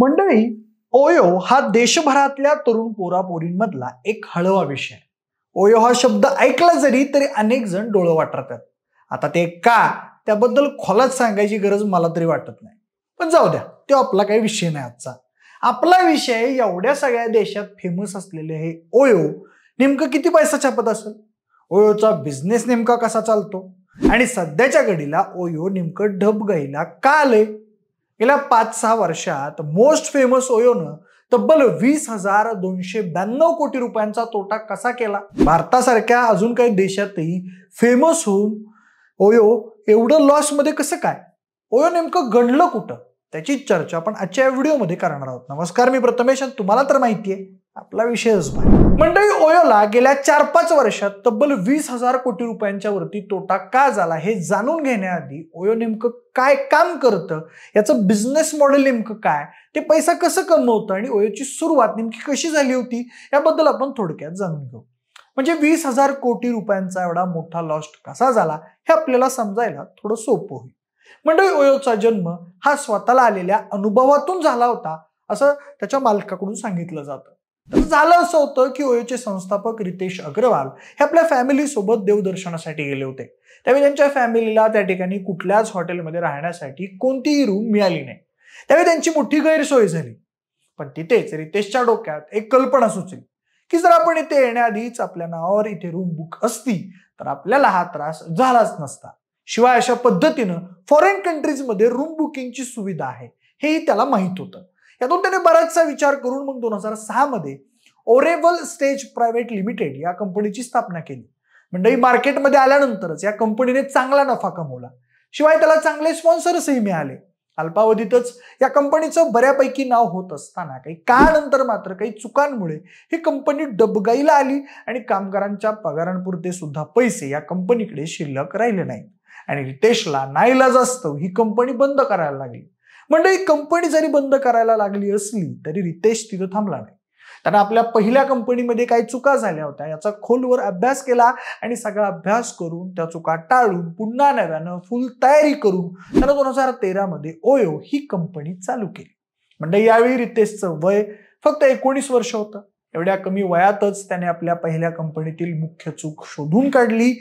मंडळी, ओयो हा देशभरातल्या तरुण पोरापोरींमधला एक हळवा विषय. ओयो हा शब्द ऐकला जरी तरी अनेक जण डोळं वाटतात. आता ते का त्याबद्दल खोलात सांगायची गरज मला तरी वाटत नाही, पण जाऊ द्या, तो आपला काही विषय नाही आजचा. आपला विषय एवढ्या सगळ्या देशात फेमस असलेले हे ओयो नेमकं किती पैसा छापत असेल, ओयोचा बिझनेस नेमका कसा चालतो आणि सध्याच्या घडीला ओयो नेमकं ढबघाईला का आले. गेल्या 5-6 वर्षात मोस्ट फेमस ओयोनं तब्बल 20,292 कोटी रुपयांचा तोटा कसा केला. भारतासारख्या अजून काही देशातही फेमस होऊन ओयो एवढं लॉस मध्ये कसं काय, ओयो नेमकं गणलं कुठं, त्याची चर्चा आपण आजच्या व्हिडिओमध्ये करणार आहोत. नमस्कार, मी प्रथमेश. तुम्हाला तर माहितीये आपला विषयच नाही. मंडळी, ओयोला गेल्या 4-5 वर्षात तब्बल 20,000 कोटी रुपयांच्या वरती तोटा का झाला हे जाणून घेण्याआधी ओयो नेमकं काय काम करतं, याचं बिझनेस मॉडेल नेमकं काय, ते पैसा कसं कमवतं आणि ओयोची सुरुवात नेमकी कशी झाली होती याबद्दल आपण थोडक्यात जाणून घेऊ. म्हणजे 20,000 कोटी रुपयांचा एवढा मोठा लॉस कसा झाला हे आपल्याला समजायला थोडं सोपं होईल. मंडळी, ओयोचा जन्म हा स्वतःला आलेल्या अनुभवातून झाला होता असं त्याच्या मालकाकडून सांगितलं जातं. तर झालं असं होतं की ओयोचे संस्थापक रितेश अग्रवाल हे आपल्या फॅमिली सोबत देवदर्शनासाठी गेले होते. त्यावेळी त्यांच्या फॅमिलीला त्या ठिकाणी कुठल्याच हॉटेलमध्ये राहण्यासाठी कोणतीही रूम मिळाली नाही. त्यावेळी त्यांची मोठी गैरसोय झाली. पण तिथेच रितेशच्या डोक्यात एक कल्पना सुचली की जर आपण इथे येण्याआधीच आपल्या नावावर इथे रूम बुक असती तर आपल्याला हा त्रास झालाच नसता. शिवाय अशा पद्धतीनं फॉरेन कंट्रीजमध्ये रूम बुकिंगची सुविधा आहे हेही त्याला माहित होतं. यातून त्याने बराचसा विचार करून मग 2006 मध्ये ओरेबल स्टेज प्रायव्हेट लिमिटेड या कंपनीची स्थापना केली. म्हणजे मार्केटमध्ये आल्यानंतरच या कंपनीने चांगला नफा कमवला. शिवाय त्याला चांगले स्पॉन्सर्सही मिळाले. अल्पावधीतच या कंपनीचं बऱ्यापैकी नाव होत असताना काही काळानंतर मात्र काही चुकांमुळे ही कंपनी डबघाईला आली आणि कामगारांच्या पगारांपुरते सुद्धा पैसे या कंपनीकडे शिल्लक राहिले नाहीत आणि रितेशला नाईलाजास्तव ही कंपनी बंद करायला लागली. म्हणजे ही कंपनी जरी बंद करायला लागली असली तरी रितेश तिथं थांबला नाही. त्यानं आपल्या पहिल्या कंपनीमध्ये काही चुका झाल्या होत्या याचा खोलवर अभ्यास केला आणि सगळा अभ्यास करून त्या चुका टाळून पुन्हा नव्यानं फुल तयारी करून त्यानं 2013 मध्ये ओयो ही कंपनी चालू केली. म्हणजे यावेळी रितेशचं वय फक्त 19 वर्ष होतं. एवढ्या कमी वयातच त्याने आपल्या पहिल्या कंपनीतील मुख्य चूक शोधून काढली.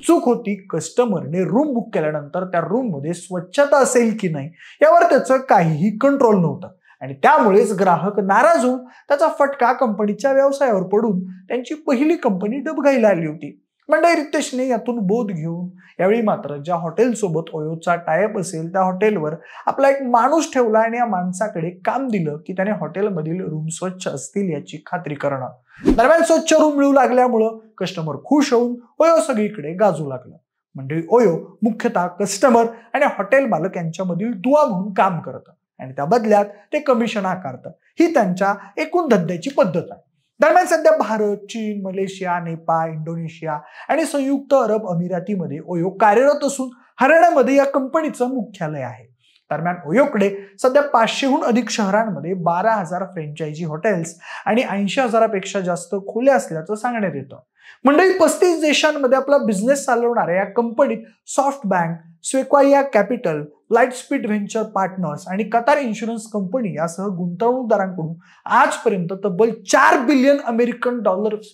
चूक होती कस्टमरने रूम बुक केल्यानंतर त्या रूम मध्ये स्वच्छता असेल की नाही यावर त्याचं काहीही कंट्रोल नव्हतं आणि त्यामुळेच ग्राहक नाराज होऊन त्याचा फटका कंपनीच्या व्यवसायावर पडून त्यांची पहिली कंपनी डबघाईला आली होती. म्हणजे रितेशने यातून बोध घेऊन यावेळी मात्र ज्या हॉटेल सोबत ओयोचा टायअप असेल त्या हॉटेलवर आपला एक माणूस ठेवला आणि या माणसाकडे काम दिलं की त्याने हॉटेलमधील रूम स्वच्छ असतील याची खात्री करणं. दरम्यान स्वच्छ रूम मिळू लागल्यामुळं कस्टमर खुश होऊन ओयो सगळीकडे गाजू लागलं. म्हणजे ओयो मुख्यतः कस्टमर आणि हॉटेल मालक यांच्यामधील दुवा म्हणून काम करतं आणि त्या बदल्यात ते कमिशन आकारतं. ही त्यांच्या एकूण धंद्याची पद्धत आहे. दरम्यान सध्या भारत, चीन, मलेशिया, नेपाळ, इंडोनेशिया आणि संयुक्त अरब अमिरातीमध्ये ओयो कार्यरत असून हरियाणामध्ये या कंपनीचं मुख्यालय आहे. दरम्यान ओयोकडे सध्या 500हून अधिक शहरांमध्ये 12,000 फ्रँचायझी हॉटेल्स आणि 80,000पेक्षा जास्त खोल्या असल्याचं सांगण्यात येतं. मंडळी, 35 देशांमध्ये आपला बिझनेस चालवणाऱ्या या कंपनीत SoftBank, Sequoia Capital, Lightspeed Venture Partners आणि कतार इन्शुरन्स कंपनी यासह गुंतवणूकदारांकडून आजपर्यंत तब्बल $4 बिलियन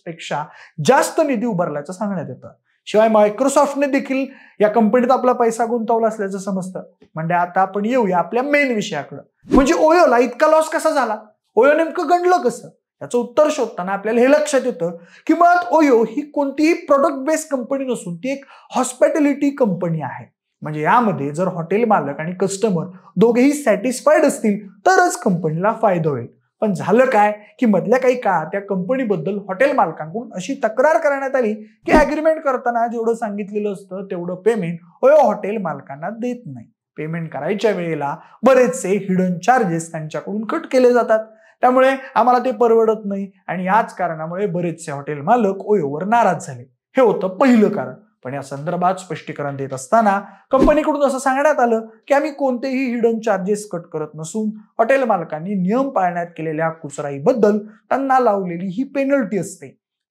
पेक्षा जास्त निधी उभारल्याचं सांगण्यात येतं. शिवाय मायक्रोसॉफ्टने देखील या कंपनीत आपला पैसा गुंतवला असल्याचं समजतं. म्हणजे आता आपण येऊया आपल्या मेन विषयाकडे. म्हणजे ओयोला इतका लॉस कसा झाला, ओयो नेमकं गणलं कसं, याचं उत्तर शोधताना आपल्याला हे लक्षात येतं की मुळात ओयो ही कोणतीही प्रोडक्ट बेस्ड कंपनी नसून ती एक हॉस्पिटॅलिटी कंपनी आहे. म्हणजे यामध्ये जर हॉटेल मालक आणि कस्टमर दोघेही सॅटिस्फाईड असतील तरच कंपनीला फायदा होईल. पण झालं काय की मधल्या काही काळात त्या कंपनीबद्दल हॉटेल मालकांकडून अशी तक्रार करण्यात आली की अग्रीमेंट करताना जेवढं सांगितलेलं असतं तेवढं पेमेंट ओयो हॉटेल मालकांना देत नाही. पेमेंट करायच्या वेळेला बरेचसे हिडन चार्जेस त्यांच्याकडून कट केले जातात. त्यामुळे आम्हाला ते परवडत नाही आणि याच कारणामुळे बरेचसे हॉटेल मालक ओयोवर नाराज झाले. हे होतं पहिलं कारण. पण या संदर्भात स्पष्टीकरण देत असताना कंपनीकडून असं सांगण्यात आलं की आम्ही कोणतेही हिडन चार्जेस कट करत नसून हॉटेल मालकांनी नियम पाळण्यात केलेल्या कुचराईबद्दल त्यांना लावलेली ही पेनल्टी असते.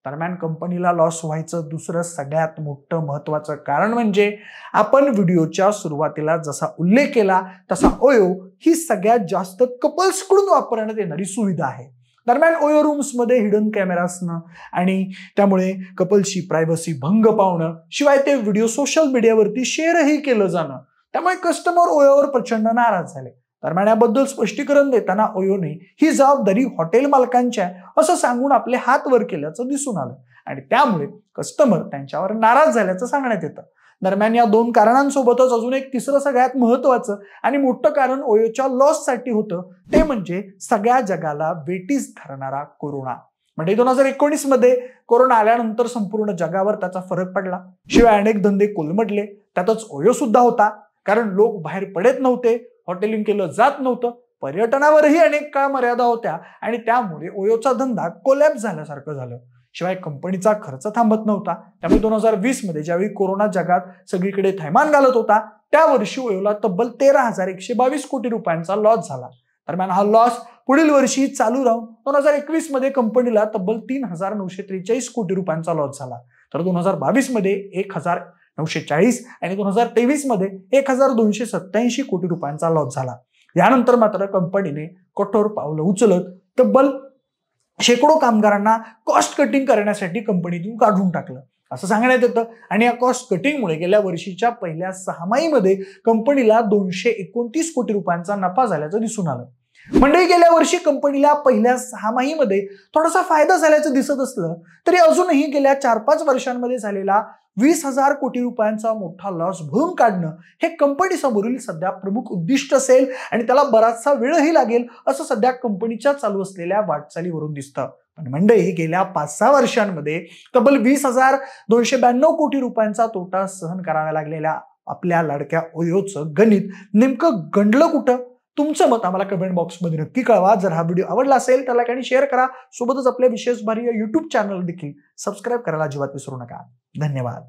दरम्यान कंपनीला लॉस व्हायचं दुसरं सगळ्यात मोठं महत्वाचं कारण म्हणजे आपण व्हिडिओच्या सुरुवातीला जसा उल्लेख केला तसा ओयो ही सगळ्यात जास्त कपल्सकडून वापरण्यात येणारी सुविधा आहे. दरम्यान ओयो रूम्समध्ये हिडन कॅमेरा असणं आणि त्यामुळे कपल्सची प्रायव्हसी भंग पावणं, शिवाय ते व्हिडिओ सोशल मीडियावरती शेअरही केलं जाणं, त्यामुळे कस्टमर ओयोवर प्रचंड नाराज झाले. दरम्यान याबद्दल स्पष्टीकरण देताना ओयोने ही जबाबदारी हॉटेल मालकांच्या असं सांगून आपले हात वर केल्याचं दिसून आलं आणि त्यामुळे कस्टमर त्यांच्यावर नाराज झाल्याचं सांगण्यात येतं. दरम्यान या दोन कारणांसोबतच अजून एक तिसरं सगळ्यात महत्वाचं आणि मोठं कारण ओयोच्या लॉससाठी होतं, ते म्हणजे सगळ्या जगाला वेठीस धरणारा कोरोना. म्हणजे 2019 मध्ये कोरोना आल्यानंतर संपूर्ण जगावर त्याचा फरक पडला. शिवाय अनेक धंदे कोलमडले, त्यातच ओयो सुद्धा होता. कारण लोक बाहेर पडत नव्हते, हॉटेलिंग केलं जात नव्हतं, पर्यटनावरही अनेक काळ मर्यादा होत्या आणि त्यामुळे ओयोचा धंदा कोलॅप्स झाल्यासारखं झालं. शिवाय कंपनीचा खर्च थांबत नव्हता. त्यामुळे 2020 मध्ये ज्यावेळी कोरोना जगात सगळीकडे थैमान घालत होता त्या वर्षी ओयोला तब्बल 13,122 कोटी रुपयांचा लॉस झाला. दरम्यान हा लॉस पुढील वर्षी चालू राहून 2021 मध्ये कंपनीला तब्बल 3,943 कोटी रुपयांचा लॉस झाला. तर 2022 मध्ये 1,940 आणि 2023 मध्ये 1,287 कोटी रुपयांचा लॉस झाला. यानंतर मात्र कंपनीने कठोर पावलं उचलत तब्बल शेकडो कामगारांना कॉस्ट कटिंग करण्यासाठी कंपनीतून काढून टाकलं असं सांगण्यात येतं. आणि या कॉस्ट कटिंगमुळे गेल्या वर्षीच्या पहिल्या 6 महिन्यामध्ये कंपनीला 229 कोटी रुपयांचा नफा झाल्याचं दिसून आलं. मंडळी, गेल्या वर्षी कंपनीला पहिल्या 6 महिन्यामध्ये थोडासा फायदा झाल्याचं दिसत असलं तरी अजूनही गेल्या 4-5 वर्षांमध्ये झालेला 20,000 कोटी रुपयांचा मोठा लॉस भरून काढणं हे कंपनी समोरील सध्या प्रमुख उद्दिष्ट असेल आणि त्याला बराचसा वेळही लागेल असं सध्या कंपनीच्या चालू असलेल्या वाटचालीवरून दिसतं. पण मंडळी, गेल्या 5-6 वर्षांमध्ये तब्बल 20,292 कोटी रुपयांचा तोटा सहन करावा लागलेल्या आपल्या लाडक्या ओयोचं गणित नेमकं गंडलं कुठं? तुमचं मत आम्हाला कमेंट बॉक्समध्ये नक्की कळवा. जर हा व्हिडिओ आवडला असेल तर लाईक आणि शेअर करा. सोबतच आपल्या विशेष भारी या युट्यूब चॅनल देखील सबस्क्राईब करायला अजिबात विसरू नका. धन्यवाद.